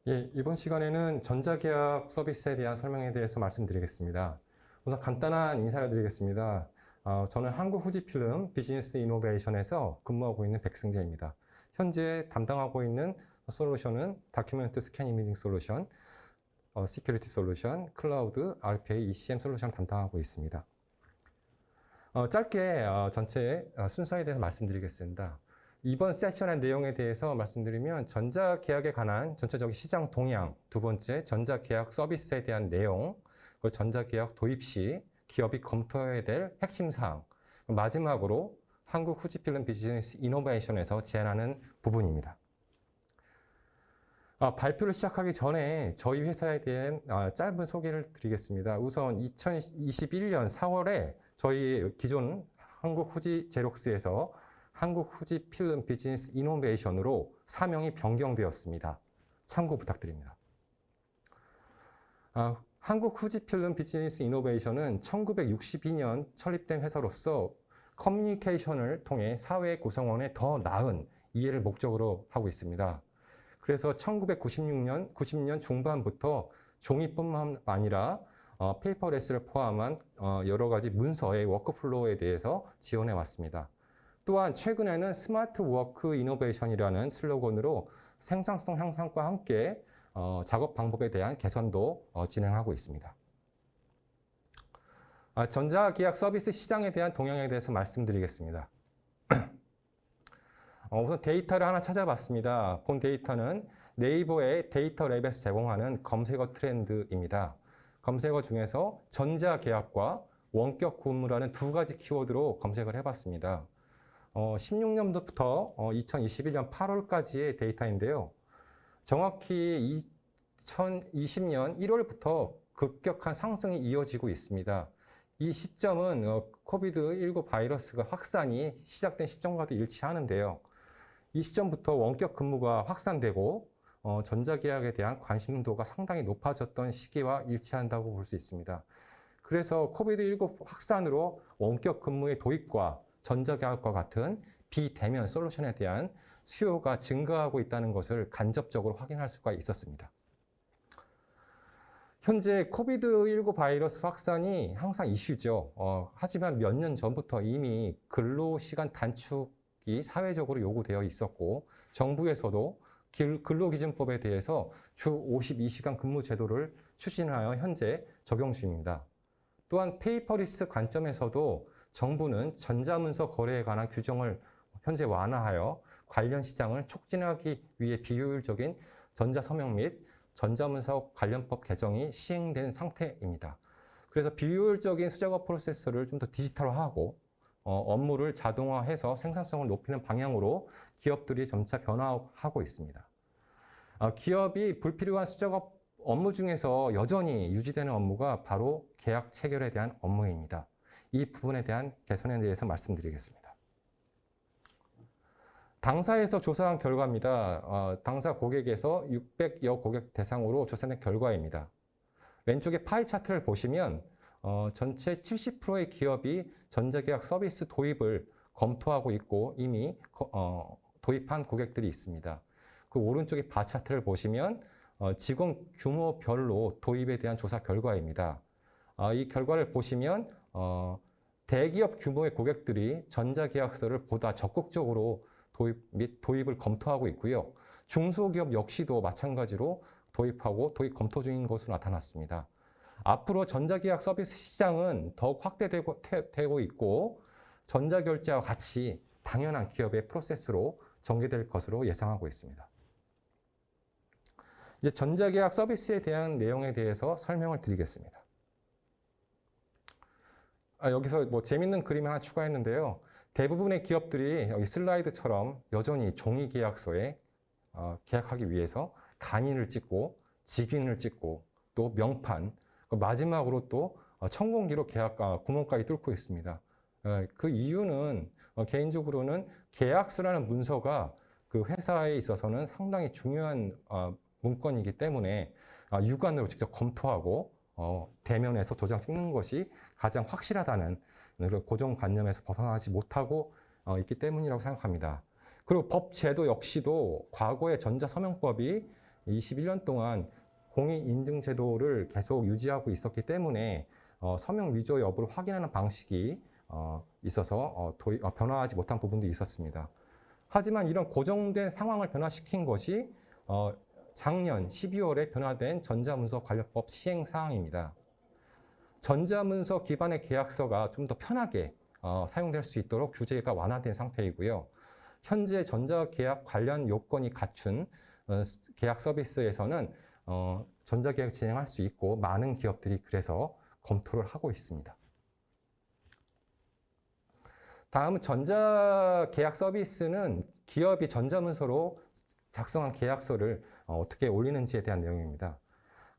예, 이번 시간에는 전자계약 서비스에 대한 설명에 대해서 말씀드리겠습니다. 우선 간단한 인사를 드리겠습니다. 저는 한국후지필름 비즈니스 이노베이션에서 근무하고 있는 백승재입니다. 현재 담당하고 있는 솔루션은 다큐멘트 스캔 이미징 솔루션, 시큐리티 솔루션, 클라우드, RPA, ECM 솔루션을 담당하고 있습니다. 짧게 전체 순서에 대해서 말씀드리겠습니다. 이번 세션의 내용에 대해서 말씀드리면 전자계약에 관한 전체적인 시장 동향, 두 번째 전자계약 서비스에 대한 내용, 그리고 전자계약 도입 시 기업이 검토해야 될 핵심 사항, 마지막으로 한국 후지필름 비즈니스 이노베이션에서 제안하는 부분입니다. 발표를 시작하기 전에 저희 회사에 대한 짧은 소개를 드리겠습니다. 우선 2021년 4월에 저희 기존 한국 후지 제록스에서 한국 후지 필름 비즈니스 이노베이션으로 사명이 변경되었습니다. 참고 부탁드립니다. 한국 후지 필름 비즈니스 이노베이션은 1962년 설립된 회사로서 커뮤니케이션을 통해 사회 구성원의 더 나은 이해를 목적으로 하고 있습니다. 그래서 1996년, 90년 중반부터 종이뿐만 아니라 페이퍼레스를 포함한 여러 가지 문서의 워크플로우에 대해서 지원해 왔습니다. 또한 최근에는 스마트 워크 이노베이션이라는 슬로건으로 생산성 향상과 함께 작업 방법에 대한 개선도 진행하고 있습니다. 전자계약 서비스 시장에 대한 동향에 대해서 말씀드리겠습니다. 우선 데이터를 하나 찾아봤습니다. 본 데이터는 네이버의 데이터 랩에서 제공하는 검색어 트렌드입니다. 검색어 중에서 전자계약과 원격 근무라는 두 가지 키워드로 검색을 해봤습니다. 16년부터 2021년 8월까지의 데이터인데요. 정확히 2020년 1월부터 급격한 상승이 이어지고 있습니다. 이 시점은 코비드19 바이러스가 확산이 시작된 시점과도 일치하는데요. 이 시점부터 원격 근무가 확산되고 전자계약에 대한 관심도가 상당히 높아졌던 시기와 일치한다고 볼 수 있습니다. 그래서 코비드19 확산으로 원격 근무의 도입과 전자계약과 같은 비대면 솔루션에 대한 수요가 증가하고 있다는 것을 간접적으로 확인할 수가 있었습니다. 현재 코비드19 바이러스 확산이 항상 이슈죠. 하지만 몇 년 전부터 이미 근로시간 단축이 사회적으로 요구되어 있었고 정부에서도 근로기준법에 대해서 주 52시간 근무 제도를 추진하여 현재 적용 중입니다. 또한 페이퍼리스 관점에서도 정부는 전자문서 거래에 관한 규정을 현재 완화하여 관련 시장을 촉진하기 위해 비효율적인 전자서명 및 전자문서 관련법 개정이 시행된 상태입니다. 그래서 비효율적인 수작업 프로세스를 좀 더 디지털화하고 업무를 자동화해서 생산성을 높이는 방향으로 기업들이 점차 변화하고 있습니다. 기업이 불필요한 수작업 업무 중에서 여전히 유지되는 업무가 바로 계약 체결에 대한 업무입니다. 이 부분에 대한 개선에 대해서 말씀드리겠습니다. 당사에서 조사한 결과입니다. 당사 고객에서 600여 고객 대상으로 조사된 결과입니다. 왼쪽에 파이 차트를 보시면 전체 70%의 기업이 전자계약 서비스 도입을 검토하고 있고 이미 도입한 고객들이 있습니다. 그 오른쪽에 바 차트를 보시면 직원 규모별로 도입에 대한 조사 결과입니다. 이 결과를 보시면 대기업 규모의 고객들이 전자계약서를 보다 적극적으로 도입을 검토하고 있고요. 중소기업 역시도 마찬가지로 도입하고 도입 검토 중인 것으로 나타났습니다. 앞으로 전자계약 서비스 시장은 더욱 확대되고 있고 전자결제와 같이 당연한 기업의 프로세스로 전개될 것으로 예상하고 있습니다. 이제 전자계약 서비스에 대한 내용에 대해서 설명을 드리겠습니다. 여기서 뭐 재밌는 그림 하나 추가했는데요. 대부분의 기업들이 여기 슬라이드처럼 여전히 종이 계약서에 계약하기 위해서 간인을 찍고 직인을 찍고 또 명판, 마지막으로 또 천공기로 계약 구멍까지 뚫고 있습니다. 그 이유는 개인적으로는 계약서라는 문서가 그 회사에 있어서는 상당히 중요한 문건이기 때문에 육안으로 직접 검토하고 대면에서 도장 찍는 것이 가장 확실하다는 고정관념에서 벗어나지 못하고 있기 때문이라고 생각합니다. 그리고 법 제도 역시도 과거의 전자서명법이 21년 동안 공인인증 제도를 계속 유지하고 있었기 때문에 서명 위조 여부를 확인하는 방식이 있어서 변화하지 못한 부분도 있었습니다. 하지만 이런 고정된 상황을 변화시킨 것이 작년 12월에 변화된 전자문서 관련법 시행 사항입니다. 전자문서 기반의 계약서가 좀 더 편하게 사용될 수 있도록 규제가 완화된 상태이고요. 현재 전자계약 관련 요건이 갖춘 계약 서비스에서는 전자계약 진행할 수 있고 많은 기업들이 그래서 검토를 하고 있습니다. 다음은 전자계약 서비스는 기업이 전자문서로 작성한 계약서를 어떻게 올리는지에 대한 내용입니다.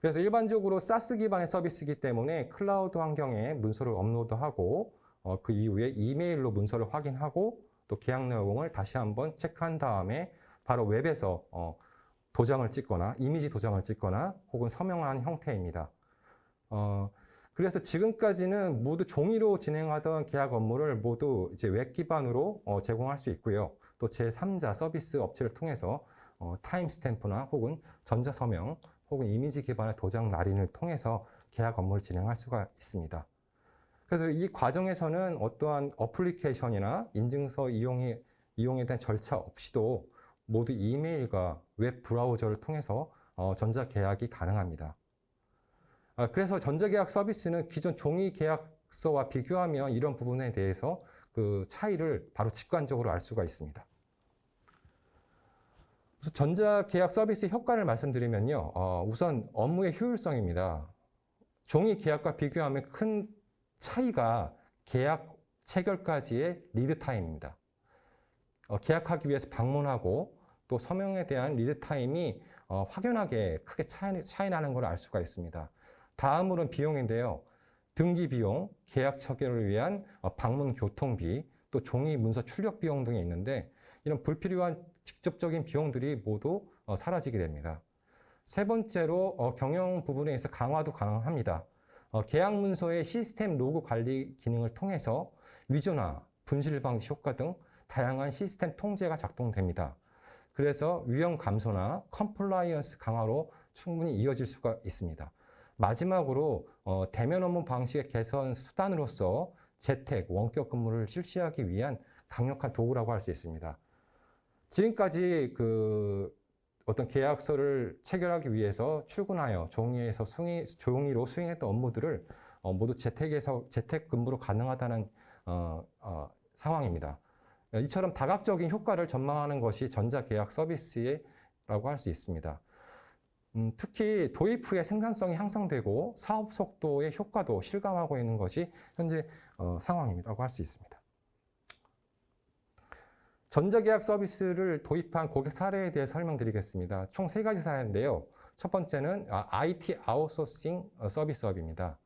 그래서 일반적으로 SaaS 기반의 서비스이기 때문에 클라우드 환경에 문서를 업로드하고 그 이후에 이메일로 문서를 확인하고 또 계약 내용을 다시 한번 체크한 다음에 바로 웹에서 도장을 찍거나 이미지 도장을 찍거나 혹은 서명하는 형태입니다. 그래서 지금까지는 모두 종이로 진행하던 계약 업무를 모두 이제 웹 기반으로 제공할 수 있고요. 또 제3자 서비스 업체를 통해서 타임스탬프나 혹은 전자서명 혹은 이미지 기반의 도장 날인을 통해서 계약 업무를 진행할 수가 있습니다. 그래서 이 과정에서는 어떠한 어플리케이션이나 인증서 이용에 대한 절차 없이도 모두 이메일과 웹 브라우저를 통해서 전자계약이 가능합니다. 그래서 전자계약 서비스는 기존 종이 계약서와 비교하면 이런 부분에 대해서 그 차이를 바로 직관적으로 알 수가 있습니다. 그래서 전자계약 서비스 효과를 말씀드리면요. 우선 업무의 효율성입니다. 종이 계약과 비교하면 큰 차이가 계약 체결까지의 리드 타임입니다. 계약하기 위해서 방문하고 또 서명에 대한 리드 타임이 확연하게 크게 차이 나는 걸 알 수가 있습니다. 다음으로는 비용인데요. 등기 비용, 계약 체결을 위한 방문 교통비, 또 종이 문서 출력 비용 등이 있는데 이런 불필요한 직접적인 비용들이 모두 사라지게 됩니다. 세 번째로 경영 부분에 있어 강화도 가능합니다. 계약 문서의 시스템 로그 관리 기능을 통해서 위조나 분실 방지 효과 등 다양한 시스템 통제가 작동됩니다. 그래서 위험 감소나 컴플라이언스 강화로 충분히 이어질 수가 있습니다. 마지막으로 대면 업무 방식의 개선 수단으로서 재택, 원격 근무를 실시하기 위한 강력한 도구라고 할 수 있습니다. 지금까지 어떤 계약서를 체결하기 위해서 출근하여 종이로 수행했던 업무들을 모두 재택 근무로 가능하다는 상황입니다. 이처럼 다각적인 효과를 전망하는 것이 전자계약 서비스라고 할 수 있습니다. 특히 도입 후에 생산성이 향상되고 사업 속도의 효과도 실감하고 있는 것이 현재 상황이라고 할 수 있습니다. 전자계약 서비스를 도입한 고객 사례에 대해 설명드리겠습니다. 총 3가지 사례인데요. 첫 번째는 IT 아웃소싱 서비스업입니다.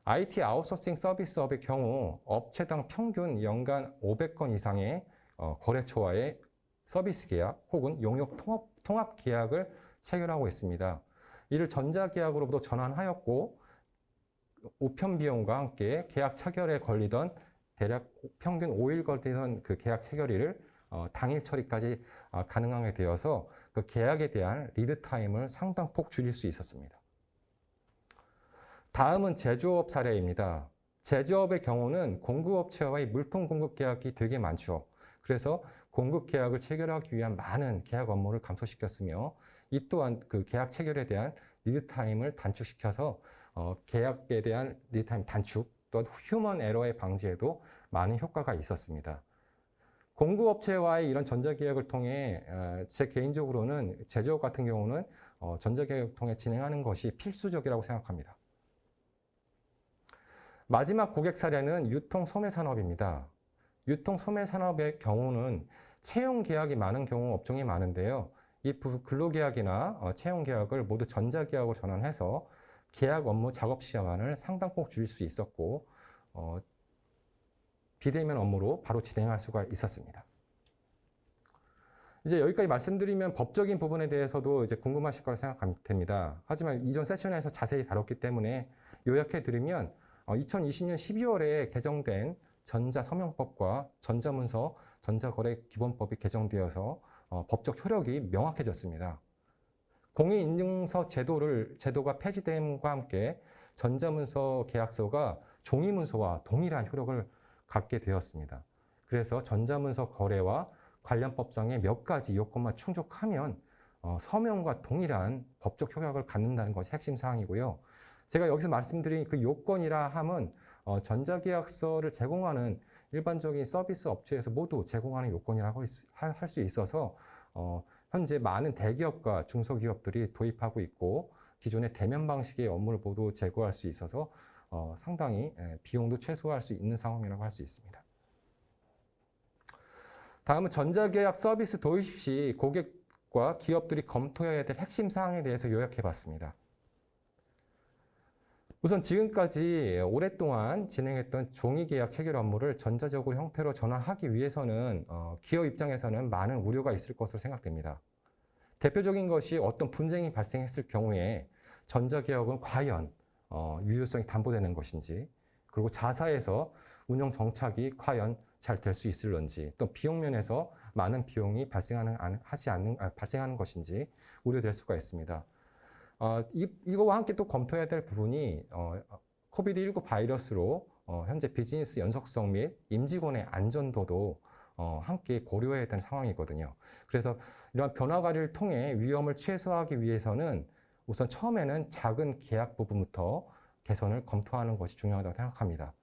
IT 아웃소싱 서비스업의 경우 업체당 평균 연간 500건 이상의 거래처와의 서비스 계약 혹은 용역 통합 계약을 체결하고 있습니다. 이를 전자계약으로부터 전환하였고 우편 비용과 함께 계약 체결에 걸리던 대략 평균 5일 걸리던 그 계약 체결일을 당일 처리까지 가능하게 되어서 그 계약에 대한 리드 타임을 상당폭 줄일 수 있었습니다. 다음은 제조업 사례입니다. 제조업의 경우는 공급업체와의 물품 공급 계약이 되게 많죠. 그래서 공급 계약을 체결하기 위한 많은 계약 업무를 감소시켰으며 이 또한 그 계약 체결에 대한 리드 타임을 단축시켜서 계약에 대한 리드 타임 단축 또 휴먼 에러의 방지에도 많은 효과가 있었습니다. 공급업체와의 이런 전자계약을 통해 제 개인적으로는 제조업 같은 경우는 전자계약을 통해 진행하는 것이 필수적이라고 생각합니다. 마지막 고객 사례는 유통소매산업입니다. 유통소매산업의 경우는 채용계약이 많은 경우 업종이 많은데요. 이 근로계약이나 채용계약을 모두 전자계약으로 전환해서 계약 업무 작업 시간을 상당폭 줄일 수 있었고 비대면 업무로 바로 진행할 수가 있었습니다. 이제 여기까지 말씀드리면 법적인 부분에 대해서도 이제 궁금하실 거라 생각됩니다. 하지만 이전 세션에서 자세히 다뤘기 때문에 요약해 드리면 2020년 12월에 개정된 전자서명법과 전자문서 전자거래 기본법이 개정되어서 법적 효력이 명확해졌습니다. 공인인증서 제도가 폐지됨과 함께 전자문서 계약서가 종이문서와 동일한 효력을 갖게 되었습니다. 그래서 전자문서 거래와 관련 법상의 몇 가지 요건만 충족하면 서명과 동일한 법적 효력을 갖는다는 것이 핵심 사항이고요. 제가 여기서 말씀드린 그 요건이라 함은 전자계약서를 제공하는 일반적인 서비스 업체에서 모두 제공하는 요건이라고 할 수 있어서 현재 많은 대기업과 중소기업들이 도입하고 있고 기존의 대면 방식의 업무를 모두 제공할 수 있어서 상당히 비용도 최소화할 수 있는 상황이라고 할 수 있습니다. 다음은 전자계약 서비스 도입 시 고객과 기업들이 검토해야 될 핵심 사항에 대해서 요약해 봤습니다. 우선 지금까지 오랫동안 진행했던 종이계약 체결 업무를 전자적으로 형태로 전환하기 위해서는 기업 입장에서는 많은 우려가 있을 것으로 생각됩니다. 대표적인 것이 어떤 분쟁이 발생했을 경우에 전자계약은 과연 유효성이 담보되는 것인지, 그리고 자사에서 운영 정착이 과연 잘 될 수 있을런지, 또 비용 면에서 많은 비용이 발생하는 것인지 우려될 수가 있습니다. 이거와 함께 또 검토해야 될 부분이 코비드19 바이러스로 현재 비즈니스 연속성 및 임직원의 안전도도 함께 고려해야 되는 상황이거든요. 그래서 이러한 변화 관리를 통해 위험을 최소화하기 위해서는 우선 처음에는 작은 계약 부분부터 개선을 검토하는 것이 중요하다고 생각합니다.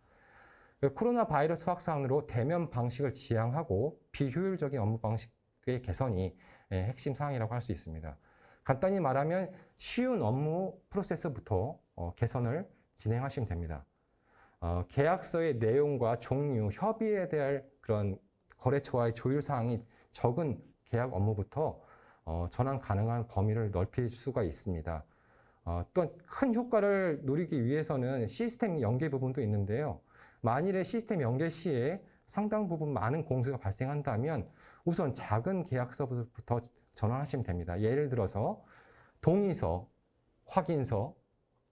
코로나 바이러스 확산으로 대면 방식을 지향하고 비효율적인 업무 방식의 개선이 핵심 사항이라고 할 수 있습니다. 간단히 말하면 쉬운 업무 프로세스부터 개선을 진행하시면 됩니다. 계약서의 내용과 종류, 협의에 대한 그런 거래처와의 조율 사항이 적은 계약 업무부터 전환 가능한 범위를 넓힐 수가 있습니다. 또한 큰 효과를 누리기 위해서는 시스템 연계 부분도 있는데요. 만일에 시스템 연계 시에 상당 부분 많은 공수가 발생한다면 우선 작은 계약서부터 전환하시면 됩니다. 예를 들어서 동의서, 확인서,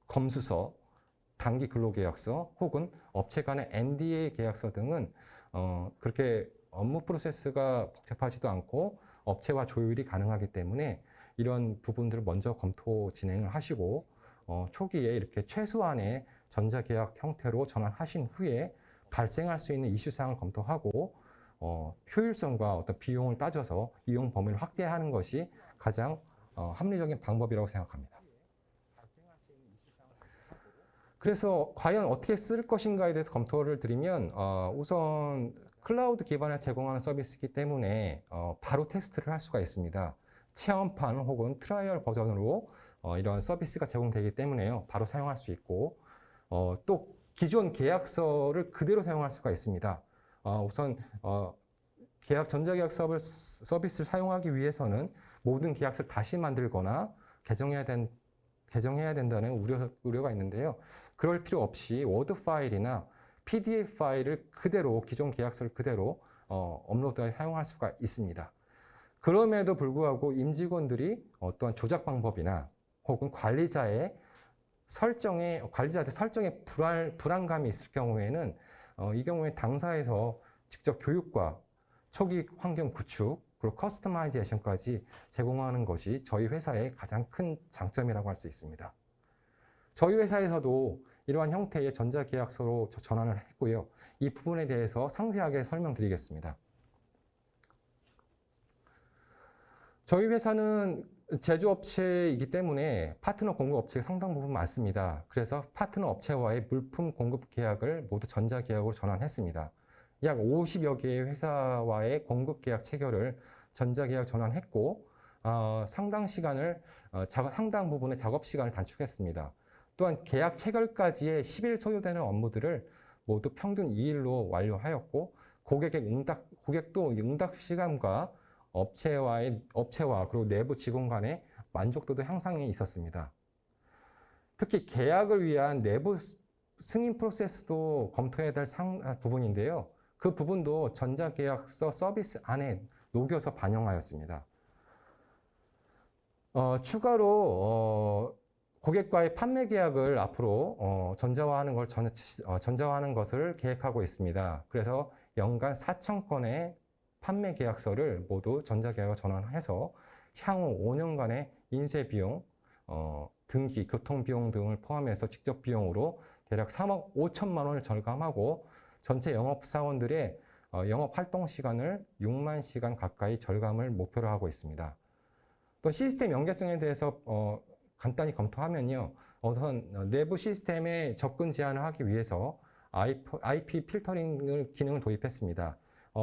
검수서, 단기 근로계약서 혹은 업체 간의 NDA 계약서 등은 그렇게 업무 프로세스가 복잡하지도 않고 업체와 조율이 가능하기 때문에 이런 부분들을 먼저 검토 진행을 하시고 초기에 이렇게 최소한의 전자계약 형태로 전환하신 후에 발생할 수 있는 이슈사항을 검토하고 효율성과 어떤 비용을 따져서 이용 범위를 확대하는 것이 가장 합리적인 방법이라고 생각합니다. 그래서 과연 어떻게 쓸 것인가에 대해서 검토를 드리면 우선 클라우드 기반을 제공하는 서비스이기 때문에 바로 테스트를 할 수가 있습니다. 체험판 혹은 트라이얼 버전으로 이런 서비스가 제공되기 때문에요. 바로 사용할 수 있고 또 기존 계약서를 그대로 사용할 수가 있습니다. 우선 전자계약 서비스를 사용하기 위해서는 모든 계약서를 다시 만들거나 개정해야 된다는 우려가 있는데요. 그럴 필요 없이 워드 파일이나 PDF 파일을 그대로 기존 계약서를 그대로 업로드해 사용할 수가 있습니다. 그럼에도 불구하고 임직원들이 어떠한 조작 방법이나 혹은 관리자의 설정에 불안감이 있을 경우에는 이 경우에 당사에서 직접 교육과 초기 환경 구축 그리고 커스터마이제이션까지 제공하는 것이 저희 회사의 가장 큰 장점이라고 할 수 있습니다. 저희 회사에서도 이러한 형태의 전자계약서로 전환을 했고요. 이 부분에 대해서 상세하게 설명드리겠습니다. 저희 회사는 제조업체이기 때문에 파트너 공급업체가 상당 부분 많습니다. 그래서 파트너 업체와의 물품 공급 계약을 모두 전자계약으로 전환했습니다. 약 50여 개의 회사와의 공급 계약 체결을 전자계약 전환했고 상당 부분의 작업 시간을 단축했습니다. 또한 계약 체결까지의 10일 소요되는 업무들을 모두 평균 2일로 완료하였고 고객도 응답 시간과 업체와 그리고 내부 직원 간의 만족도도 향상이 있었습니다. 특히 계약을 위한 내부 승인 프로세스도 검토해야 될 부분인데요. 그 부분도 전자계약서 서비스 안에 녹여서 반영하였습니다. 추가로 고객과의 판매 계약을 앞으로 전자화하는 것을 계획하고 있습니다. 그래서 연간 4,000건의 판매 계약서를 모두 전자계약으로 전환해서 향후 5년간의 인쇄 비용, 등기, 교통 비용 등을 포함해서 직접 비용으로 대략 3억 5천만 원을 절감하고 전체 영업사원들의 영업 활동 시간을 6만 시간 가까이 절감을 목표로 하고 있습니다. 또 시스템 연계성에 대해서 간단히 검토하면요. 우선 내부 시스템에 접근 제한을 하기 위해서 IP 필터링 기능을 도입했습니다.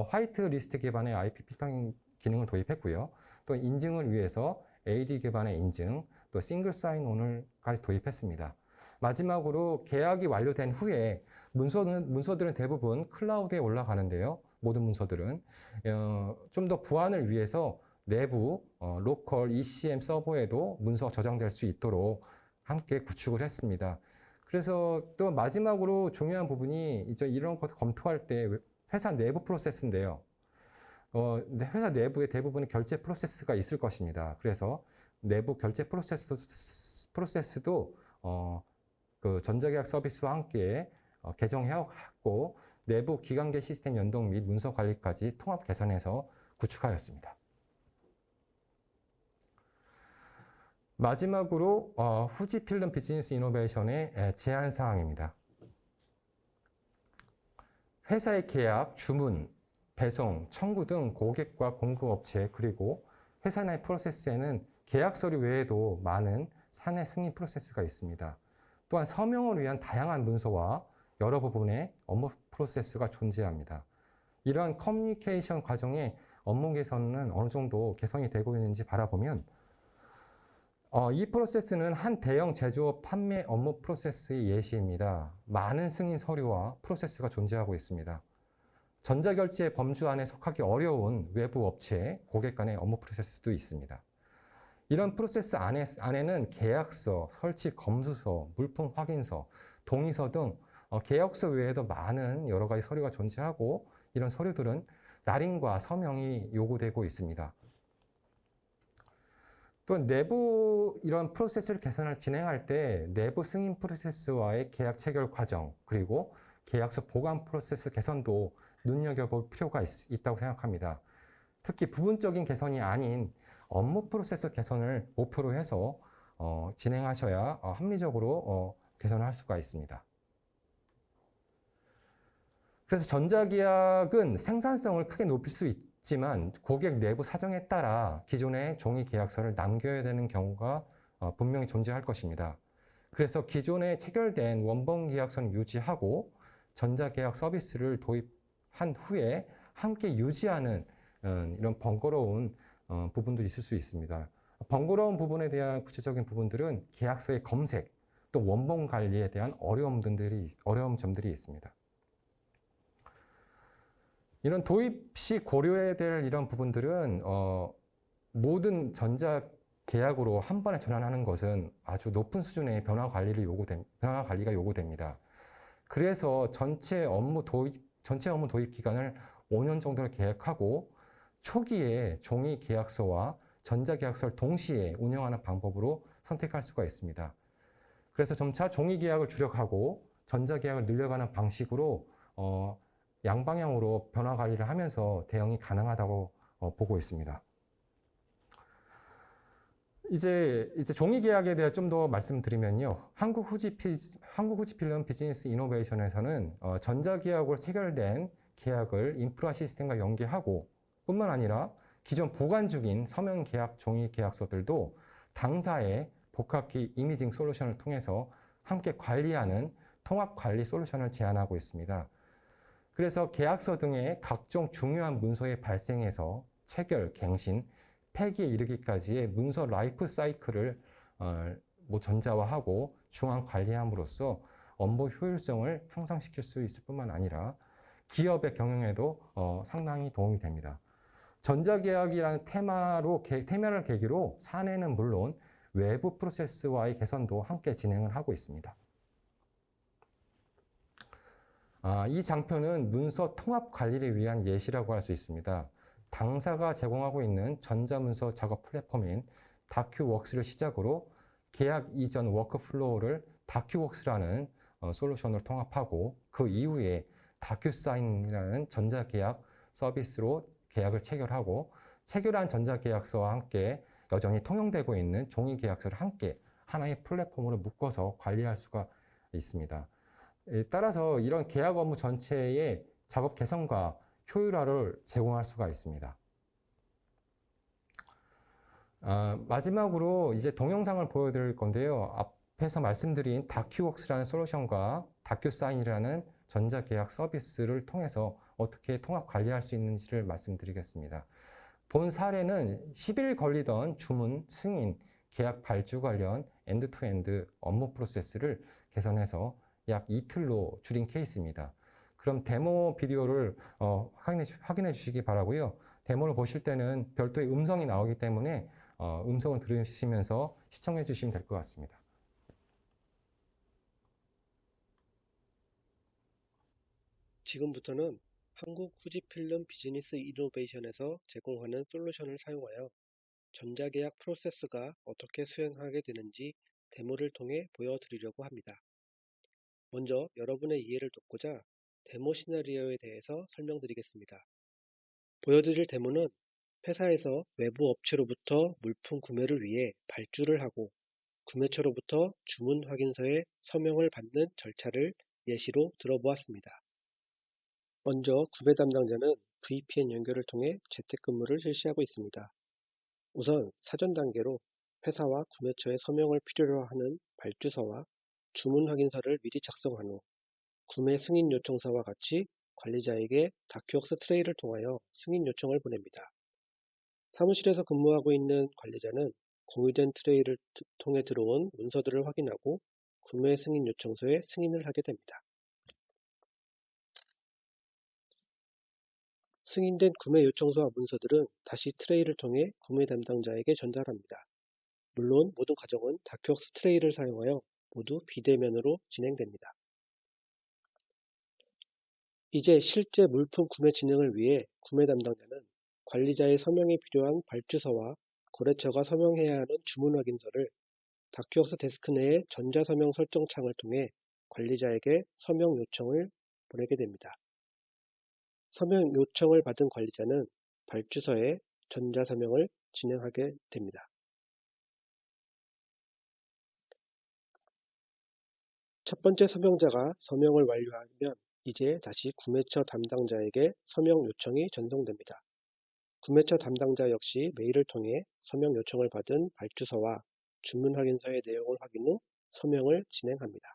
화이트 리스트 기반의 IP 필터링 기능을 도입했고요. 또 인증을 위해서 AD 기반의 인증, 또 싱글 사인온을까지 도입했습니다. 마지막으로 계약이 완료된 후에 문서들은 대부분 클라우드에 올라가는데요. 모든 문서들은 좀 더 보안을 위해서 내부 로컬 ECM 서버에도 문서가 저장될 수 있도록 함께 구축을 했습니다. 그래서 또 마지막으로 중요한 부분이 이제 이런 것을 검토할 때 회사 내부 프로세스인데요. 회사 내부에 대부분의 결제 프로세스가 있을 것입니다. 그래서 내부 결제 프로세스도 그 전자계약 서비스와 함께 개정해왔고 내부 기관계 시스템 연동 및 문서 관리까지 통합 개선해서 구축하였습니다. 마지막으로 후지필름 비즈니스 이노베이션의 제안 사항입니다. 회사의 계약, 주문, 배송, 청구 등 고객과 공급업체 그리고 회사 내 프로세스에는 계약 서류 외에도 많은 사내 승인 프로세스가 있습니다. 또한 서명을 위한 다양한 문서와 여러 부분의 업무 프로세스가 존재합니다. 이러한 커뮤니케이션 과정의 업무 개선은 어느 정도 개선이 되고 있는지 바라보면 이 프로세스는 한 대형 제조업 판매 업무 프로세스의 예시입니다. 많은 승인 서류와 프로세스가 존재하고 있습니다. 전자결제 범주 안에 속하기 어려운 외부 업체, 고객 간의 업무 프로세스도 있습니다. 이런 프로세스 안에는 계약서, 설치 검수서, 물품 확인서, 동의서 등 계약서 외에도 많은 여러 가지 서류가 존재하고 이런 서류들은 날인과 서명이 요구되고 있습니다. 또 내부 이런 프로세스를 진행할 때 내부 승인 프로세스와의 계약 체결 과정 그리고 계약서 보관 프로세스 개선도 눈여겨볼 필요가 있다고 생각합니다. 특히 부분적인 개선이 아닌 업무 프로세스 개선을 목표로 해서 진행하셔야 합리적으로 개선을 할 수가 있습니다. 그래서 전자계약은 생산성을 크게 높일 수 있지만 고객 내부 사정에 따라 기존의 종이 계약서를 남겨야 되는 경우가 분명히 존재할 것입니다. 그래서 기존에 체결된 원본 계약서는 유지하고 전자계약 서비스를 도입한 후에 함께 유지하는 이런 번거로운 부분도 있을 수 있습니다. 번거로운 부분에 대한 구체적인 부분들은 계약서의 검색, 또 원본 관리에 대한 어려움 점들이 있습니다. 이런 도입 시 고려해야 될 이런 부분들은 모든 전자 계약으로 한 번에 전환하는 것은 아주 높은 수준의 변화 관리가 요구됩니다. 그래서 전체 업무 도입 기간을 5년 정도를 계획하고 초기에 종이 계약서와 전자 계약서를 동시에 운영하는 방법으로 선택할 수가 있습니다. 그래서 점차 종이 계약을 주력하고 전자 계약을 늘려가는 방식으로 양방향으로 변화 관리를 하면서 대응이 가능하다고 보고 있습니다. 이제 종이 계약에 대해 좀 더 말씀드리면요. 한국 후지필름 비즈니스 이노베이션에서는 전자계약으로 체결된 계약을 인프라 시스템과 연계하고 뿐만 아니라 기존 보관 중인 서명 계약 종이 계약서들도 당사의 복합기 이미징 솔루션을 통해서 함께 관리하는 통합 관리 솔루션을 제안하고 있습니다. 그래서 계약서 등의 각종 중요한 문서의 발생에서 체결, 갱신, 폐기에 이르기까지의 문서 라이프 사이클을 전자화하고 중앙 관리함으로써 업무 효율성을 향상시킬 수 있을 뿐만 아니라 기업의 경영에도 상당히 도움이 됩니다. 전자계약이라는 테마를 계기로 사내는 물론 외부 프로세스와의 개선도 함께 진행을 하고 있습니다. 이 장표는 문서 통합 관리를 위한 예시라고 할 수 있습니다. 당사가 제공하고 있는 전자문서 작업 플랫폼인 다큐웍스를 시작으로 계약 이전 워크플로우를 다큐웍스라는 솔루션으로 통합하고 그 이후에 다큐사인이라는 전자계약 서비스로 계약을 체결하고 체결한 전자계약서와 함께 여전히 통용되고 있는 종이 계약서를 함께 하나의 플랫폼으로 묶어서 관리할 수가 있습니다. 따라서 이런 계약 업무 전체의 작업 개선과 효율화를 제공할 수가 있습니다. 마지막으로 이제 동영상을 보여드릴 건데요. 앞에서 말씀드린 다큐웍스라는 솔루션과 다큐사인이라는 전자계약 서비스를 통해서 어떻게 통합 관리할 수 있는지를 말씀드리겠습니다. 본 사례는 10일 걸리던 주문, 승인, 계약 발주 관련 엔드투엔드 업무 프로세스를 개선해서 약 이틀로 줄인 케이스입니다. 그럼 데모 비디오를 확인해 주시기 바라고요. 데모를 보실 때는 별도의 음성이 나오기 때문에 음성을 들으시면서 시청해 주시면 될 것 같습니다. 지금부터는 한국 후지필름 비즈니스 이노베이션에서 제공하는 솔루션을 사용하여 전자계약 프로세스가 어떻게 수행하게 되는지 데모를 통해 보여드리려고 합니다. 먼저 여러분의 이해를 돕고자 데모 시나리오에 대해서 설명드리겠습니다. 보여드릴 데모는 회사에서 외부 업체로부터 물품 구매를 위해 발주를 하고 구매처로부터 주문 확인서에 서명을 받는 절차를 예시로 들어보았습니다. 먼저 구매 담당자는 VPN 연결을 통해 재택근무를 실시하고 있습니다. 우선 사전 단계로 회사와 구매처의 서명을 필요로 하는 발주서와 주문 확인서를 미리 작성한 후 구매 승인 요청서와 같이 관리자에게 다큐웍스 트레이를 통하여 승인 요청을 보냅니다. 사무실에서 근무하고 있는 관리자는 공유된 트레이를 통해 들어온 문서들을 확인하고 구매 승인 요청서에 승인을 하게 됩니다. 승인된 구매 요청서와 문서들은 다시 트레이를 통해 구매 담당자에게 전달합니다. 물론 모든 과정은 다큐웍스 트레이를 사용하여 모두 비대면으로 진행됩니다. 이제 실제 물품 구매 진행을 위해 구매 담당자는 관리자의 서명이 필요한 발주서와 거래처가 서명해야 하는 주문 확인서를 다큐웍스 데스크 내의 전자서명 설정 창을 통해 관리자에게 서명 요청을 보내게 됩니다. 서명 요청을 받은 관리자는 발주서에 전자서명을 진행하게 됩니다. 첫 번째 서명자가 서명을 완료하면 이제 다시 구매처 담당자에게 서명 요청이 전송됩니다. 구매처 담당자 역시 메일을 통해 서명 요청을 받은 발주서와 주문 확인서의 내용을 확인 후 서명을 진행합니다.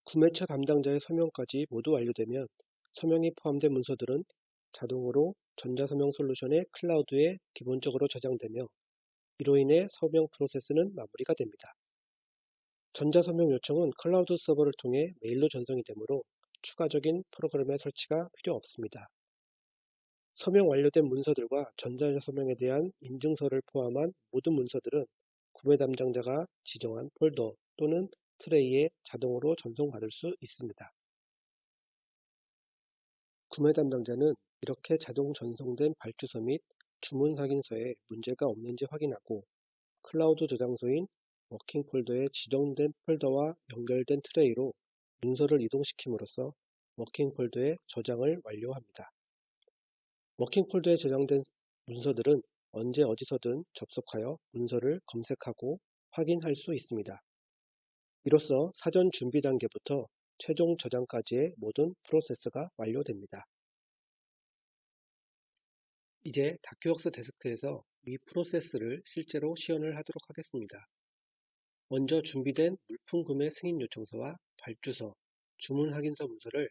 구매처 담당자의 서명까지 모두 완료되면 서명이 포함된 문서들은 자동으로 전자서명 솔루션의 클라우드에 기본적으로 저장되며 이로 인해 서명 프로세스는 마무리가 됩니다. 전자서명 요청은 클라우드 서버를 통해 메일로 전송이 되므로 추가적인 프로그램의 설치가 필요 없습니다. 서명 완료된 문서들과 전자서명에 대한 인증서를 포함한 모든 문서들은 구매 담당자가 지정한 폴더 또는 트레이에 자동으로 전송받을 수 있습니다. 구매 담당자는 이렇게 자동 전송된 발주서 및 주문 확인서에 문제가 없는지 확인하고 클라우드 저장소인 워킹 폴더에 지정된 폴더와 연결된 트레이로 문서를 이동시킴으로써 워킹 폴더의 저장을 완료합니다. 워킹 폴더에 저장된 문서들은 언제 어디서든 접속하여 문서를 검색하고 확인할 수 있습니다. 이로써 사전 준비 단계부터 최종 저장까지의 모든 프로세스가 완료됩니다. 이제 다큐웍스 데스크에서 이 프로세스를 실제로 시연을 하도록 하겠습니다. 먼저 준비된 물품 구매 승인 요청서와 발주서, 주문 확인서 문서를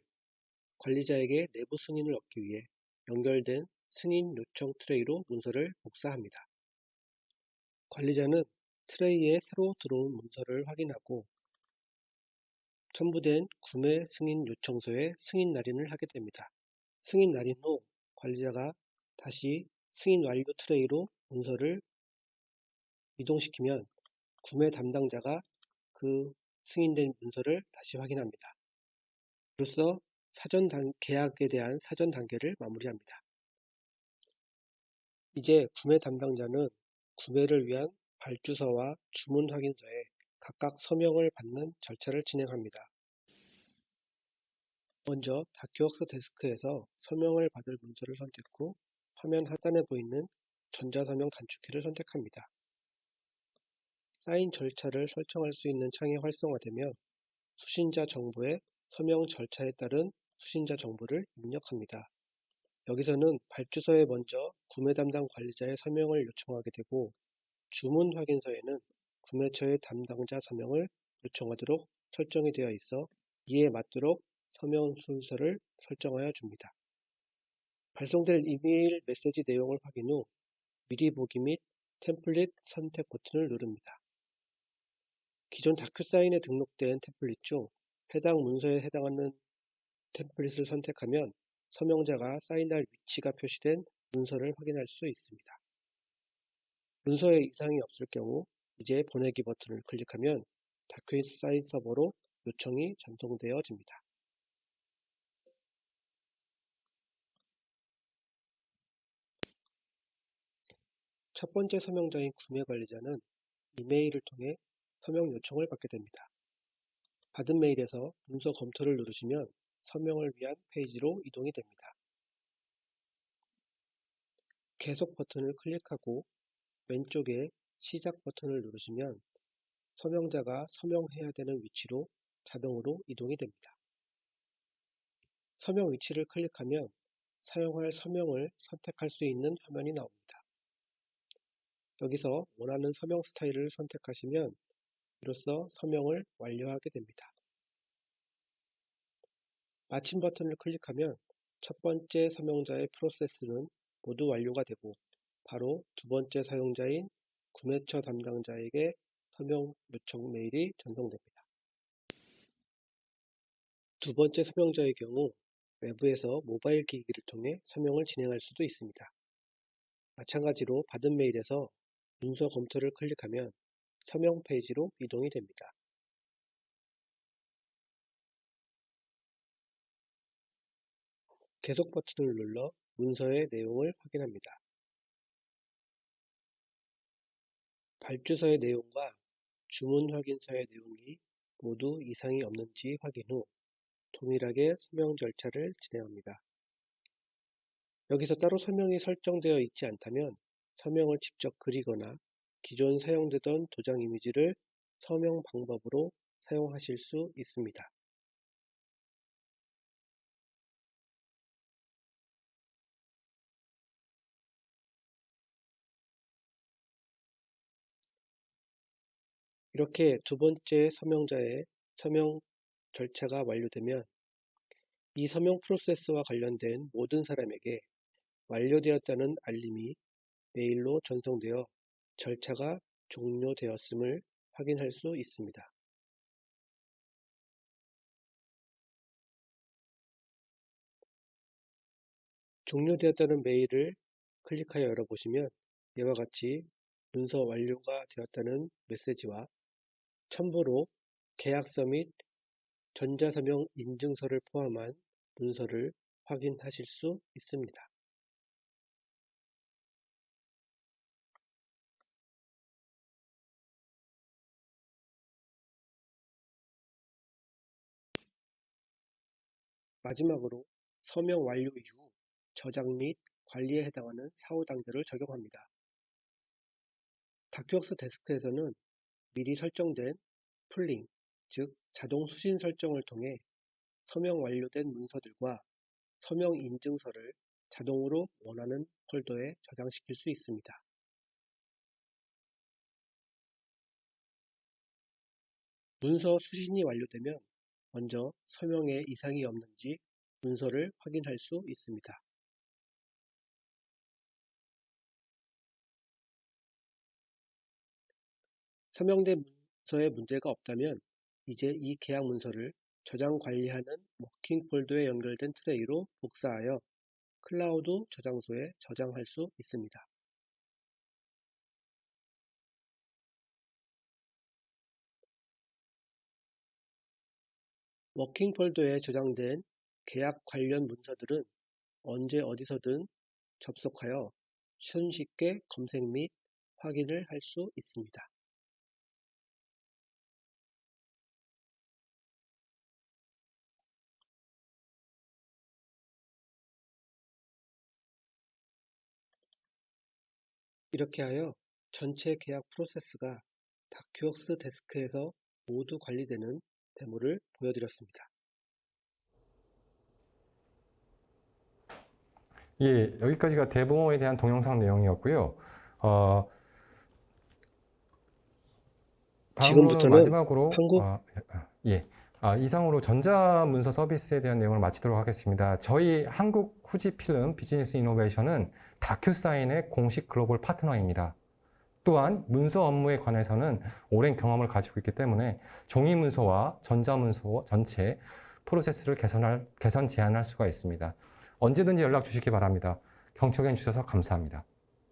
관리자에게 내부 승인을 얻기 위해 연결된 승인 요청 트레이로 문서를 복사합니다. 관리자는 트레이에 새로 들어온 문서를 확인하고 첨부된 구매 승인 요청서에 승인 날인을 하게 됩니다. 승인 날인 후 관리자가 다시 승인 완료 트레이로 문서를 이동시키면 구매 담당자가 그 승인된 문서를 다시 확인합니다. 이로써 계약에 대한 사전 단계를 마무리합니다. 이제 구매 담당자는 구매를 위한 발주서와 주문 확인서에 각각 서명을 받는 절차를 진행합니다. 먼저 다큐웍스 데스크에서 서명을 받을 문서를 선택 후 화면 하단에 보이는 전자서명 단축키를 선택합니다. 사인 절차를 설정할 수 있는 창이 활성화되면 수신자 정보에 서명 절차에 따른 수신자 정보를 입력합니다. 여기서는 발주서에 먼저 구매 담당 관리자의 서명을 요청하게 되고 주문 확인서에는 구매처의 담당자 서명을 요청하도록 설정이 되어 있어 이에 맞도록 서명 순서를 설정하여 줍니다. 발송될 이메일 메시지 내용을 확인 후 미리 보기 및 템플릿 선택 버튼을 누릅니다. 기존 다큐사인에 등록된 템플릿 중 해당 문서에 해당하는 템플릿을 선택하면 서명자가 사인할 위치가 표시된 문서를 확인할 수 있습니다. 문서에 이상이 없을 경우 이제 보내기 버튼을 클릭하면 다큐사인 서버로 요청이 전송되어집니다. 첫 번째 서명자인 구매 관리자는 이메일을 통해 서명 요청을 받게 됩니다. 받은 메일에서 문서 검토를 누르시면 서명을 위한 페이지로 이동이 됩니다. 계속 버튼을 클릭하고 왼쪽에 시작 버튼을 누르시면 서명자가 서명해야 되는 위치로 자동으로 이동이 됩니다. 서명 위치를 클릭하면 사용할 서명을 선택할 수 있는 화면이 나옵니다. 여기서 원하는 서명 스타일을 선택하시면 이로써 서명을 완료하게 됩니다. 마침 버튼을 클릭하면 첫 번째 서명자의 프로세스는 모두 완료가 되고 바로 두 번째 사용자인 구매처 담당자에게 서명 요청 메일이 전송됩니다. 두 번째 서명자의 경우 외부에서 모바일 기기를 통해 서명을 진행할 수도 있습니다. 마찬가지로 받은 메일에서 문서 검토를 클릭하면 서명 페이지로 이동이 됩니다. 계속 버튼을 눌러 문서의 내용을 확인합니다. 발주서의 내용과 주문 확인서의 내용이 모두 이상이 없는지 확인 후 동일하게 서명 절차를 진행합니다. 여기서 따로 서명이 설정되어 있지 않다면 서명을 직접 그리거나 기존 사용되던 도장 이미지를 서명 방법으로 사용하실 수 있습니다. 이렇게 두 번째 서명자의 서명 절차가 완료되면 이 서명 프로세스와 관련된 모든 사람에게 완료되었다는 알림이 메일로 전송되어 절차가 종료되었음을 확인할 수 있습니다. 종료되었다는 메일을 클릭하여 열어보시면 이와 같이 문서 완료가 되었다는 메시지와 첨부로 계약서 및 전자서명 인증서를 포함한 문서를 확인하실 수 있습니다. 마지막으로 서명 완료 이후 저장 및 관리에 해당하는 사후 단계를 적용합니다. 다큐웍스 데스크에서는 미리 설정된 풀링, 즉 자동 수신 설정을 통해 서명 완료된 문서들과 서명 인증서를 자동으로 원하는 폴더에 저장시킬 수 있습니다. 문서 수신이 완료되면 먼저 서명에 이상이 없는지 문서를 확인할 수 있습니다. 서명된 문서에 문제가 없다면 이제 이 계약 문서를 저장 관리하는 워킹 폴더에 연결된 트레이로 복사하여 클라우드 저장소에 저장할 수 있습니다. 워킹 폴더에 저장된 계약 관련 문서들은 언제 어디서든 접속하여 손쉽게 검색 및 확인을 할 수 있습니다. 이렇게 하여 전체 계약 프로세스가 다큐웍스 데스크에서 모두 관리되는 데모를 보여드렸습니다. 예, 여기까지가 데모에 대한 동영상 내용이었고요. 다음으로는 지금부터는 마지막으로 한국 이상으로 전자문서 서비스에 대한 내용을 마치도록 하겠습니다. 저희 한국 후지필름 비즈니스 이노베이션은 다큐사인의 공식 글로벌 파트너입니다. 또한 문서 업무에 관해서는 오랜 경험을 가지고 있기 때문에 종이 문서와 전자문서 전체 프로세스를 개선 제한할 수가 있습니다. 언제든지 연락 주시기 바랍니다. 경청해 주셔서 감사합니다.